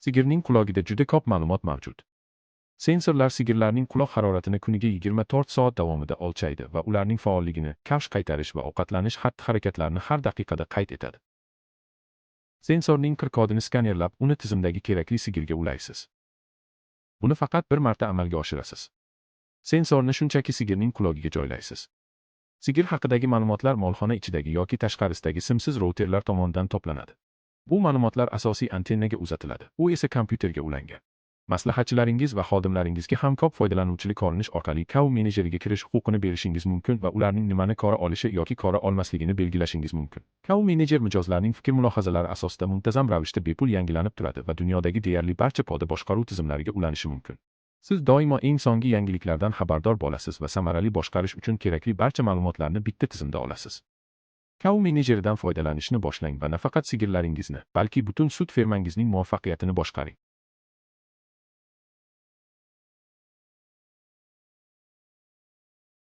Sigirning qulog'ida juda ko'p ma'lumot mavjud. Sensorlar sigirlarning quloq haroratini kuniga 24 soat davomida o'lchaydi va ularning faolligini, kavsh qaytarish va ovqatlanish xatti-harakatlarini har daqiqada qayd etadi. Sensorning kodini skanerlab, uni tizimdagi kerakli sigirga ulaysiz. Buni faqat bir marta amalga oshirasiz. Sensorni shunchaki sigirning quloqiga joylaysiz. Sigir haqidagi ma'lumotlar molxona ichidagi yoki tashqarisidagi simsiz routerlar tomonidan to'planadi. Bu ma'lumotlar asosiy antennaga uzatiladi. U esa kompyuterga ulangan. Maslahatchilaringiz va xodimlaringizga ham ko'p foydalanuvchilik ko'rinish orqali Cow menejeriga kirish huquqini berishingiz mumkin va ularning nimani ko'ra olishi yoki ko'ra olmasligini belgilashingiz mumkin. Cow menejer mijozlarning fikr-mulohazalari asosida muntazam ravishda bepul yangilanib turadi va dunyodagi deyarli barcha poda boshqaruv tizimlariga ulanishi mumkin. Siz doimo eng so'nggi yangiliklardan xabardor bo'lasiz va samarali boshqarish uchun kerakli barcha ma'lumotlarni bitta tizimda olasiz. Cow menejeridan foydalanishni boshlang va nafaqat sigirlaringizni, balki butun sut fermangizning muvaffaqiyatini boshqaring.